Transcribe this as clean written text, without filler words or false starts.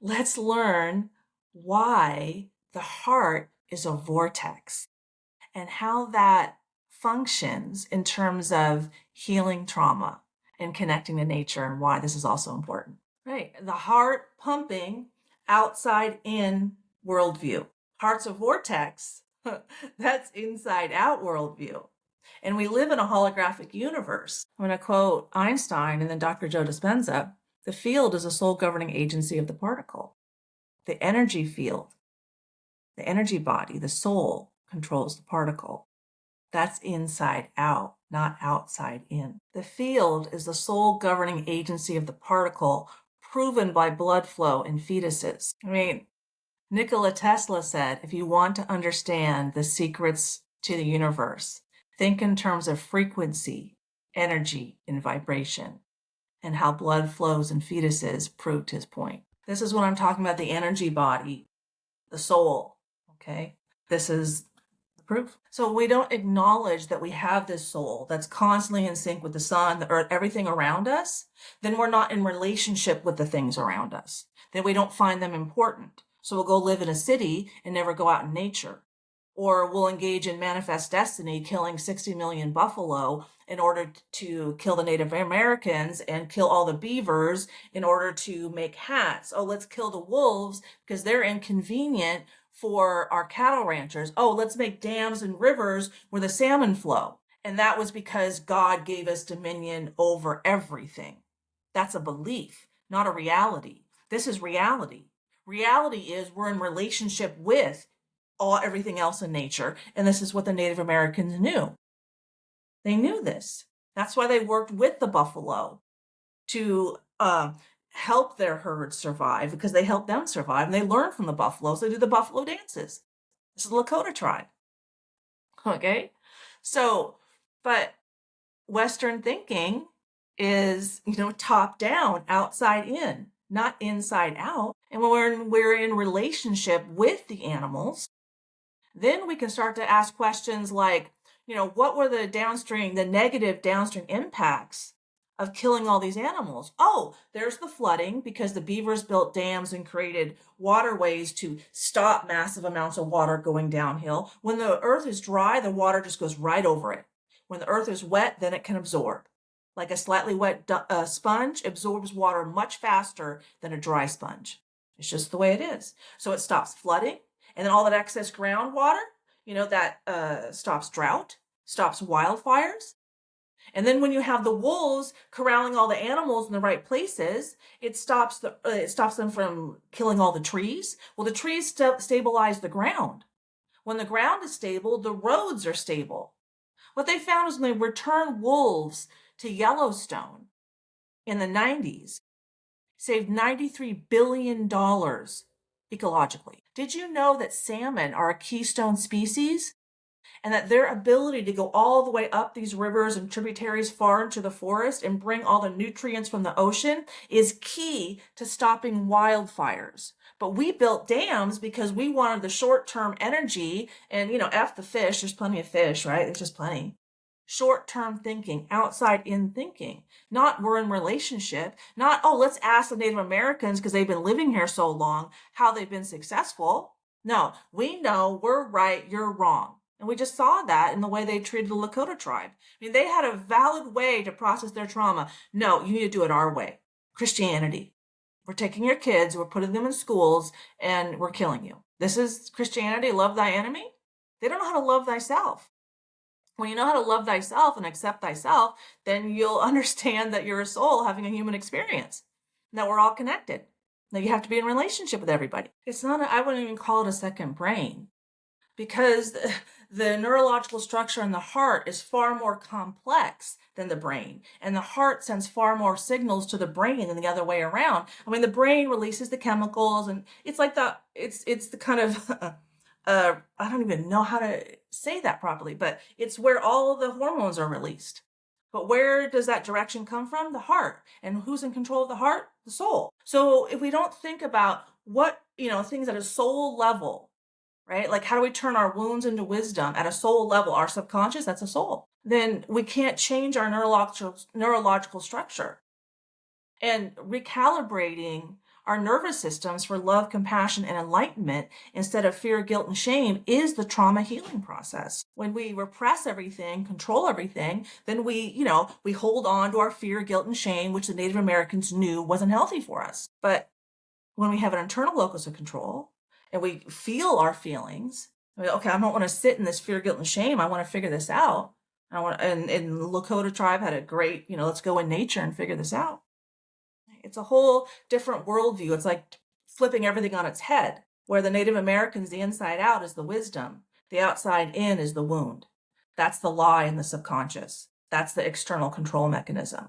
let's learn why the heart is a vortex and how that functions in terms of healing trauma and connecting to nature, and why this is also important. Right. The heart pumping outside in worldview. Heart's a vortex. That's inside out worldview. And we live in a holographic universe. I'm going to quote Einstein and then Dr. Joe Dispenza. The field is a sole governing agency of the particle. The energy field, the energy body, the soul controls the particle. That's inside out, not outside in. The field is the sole governing agency of the particle, proven by blood flow in fetuses. I mean, Nikola Tesla said, if you want to understand the secrets to the universe, think in terms of frequency, energy, and vibration, and how blood flows in fetuses proved his point. This is what I'm talking about, the energy body, the soul, okay? This is proof. So we don't acknowledge that we have this soul that's constantly in sync with the sun, the earth, everything around us, then we're not in relationship with the things around us. Then we don't find them important. So we'll go live in a city and never go out in nature. Or we'll engage in manifest destiny, killing 60 million buffalo in order to kill the Native Americans and kill all the beavers in order to make hats. Oh, let's kill the wolves because they're inconvenient for our cattle ranchers. Oh, let's make dams and rivers where the salmon flow. And that was because God gave us dominion over everything. That's a belief, not a reality. This is reality. Reality is we're in relationship with everything else in nature. And this is what the Native Americans knew. They knew this. That's why they worked with the buffalo to help their herd survive, because they helped them survive. And they learned from the buffaloes. They do the buffalo dances. This is the Lakota tribe. Okay. So, but Western thinking is, top down, outside in, not inside out. And when we're in relationship with the animals, then we can start to ask questions like, what were the negative downstream impacts of killing all these animals? Oh, there's the flooding because the beavers built dams and created waterways to stop massive amounts of water going downhill. When the earth is dry, the water just goes right over it. When the earth is wet, then it can absorb. Like a slightly wet sponge absorbs water much faster than a dry sponge. It's just the way it is. So it stops flooding. And then all that excess groundwater, that stops drought, stops wildfires. And then when you have the wolves corralling all the animals in the right places, it stops them from killing all the trees. Well, the trees stabilize the ground. When the ground is stable, the roads are stable. What they found is when they returned wolves to Yellowstone in the 90s, saved $93 billion ecologically. Did you know that salmon are a keystone species and that their ability to go all the way up these rivers and tributaries far into the forest and bring all the nutrients from the ocean is key to stopping wildfires? But we built dams because we wanted the short-term energy and, F the fish, there's plenty of fish, right? There's just plenty. Short-term thinking, outside-in thinking, not we're in relationship, not, oh, let's ask the Native Americans because they've been living here so long how they've been successful. No, we know we're right, you're wrong. And we just saw that in the way they treated the Lakota tribe. I mean, they had a valid way to process their trauma. No, you need to do it our way. Christianity. We're taking your kids, we're putting them in schools, and we're killing you. This is Christianity, love thy enemy? They don't know how to love thyself. When you know how to love thyself and accept thyself, then you'll understand that you're a soul having a human experience, and that we're all connected. That you have to be in relationship with everybody. It's not, I wouldn't even call it a second brain, because the neurological structure in the heart is far more complex than the brain. And the heart sends far more signals to the brain than the other way around. I mean, the brain releases the chemicals, and it's like it's the kind of, I don't even know how to say that properly, but it's where all of the hormones are released. But where does that direction come from? The heart. And who's in control of the heart? The soul. So if we don't think about what, things at a soul level, right? Like, how do we turn our wounds into wisdom at a soul level? Our subconscious, that's a soul. Then we can't change our neurological structure. And recalibrating our nervous systems for love, compassion, and enlightenment instead of fear, guilt, and shame is the trauma healing process. When we repress everything, control everything, then we hold on to our fear, guilt, and shame, which the Native Americans knew wasn't healthy for us. But when we have an internal locus of control and we feel our feelings, okay, I don't want to sit in this fear, guilt, and shame. I want to figure this out. And the Lakota tribe had a great, let's go in nature and figure this out. It's a whole different worldview. It's like flipping everything on its head, where the Native Americans, the inside out is the wisdom, the outside in is the wound. That's the lie in the subconscious. That's the external control mechanism.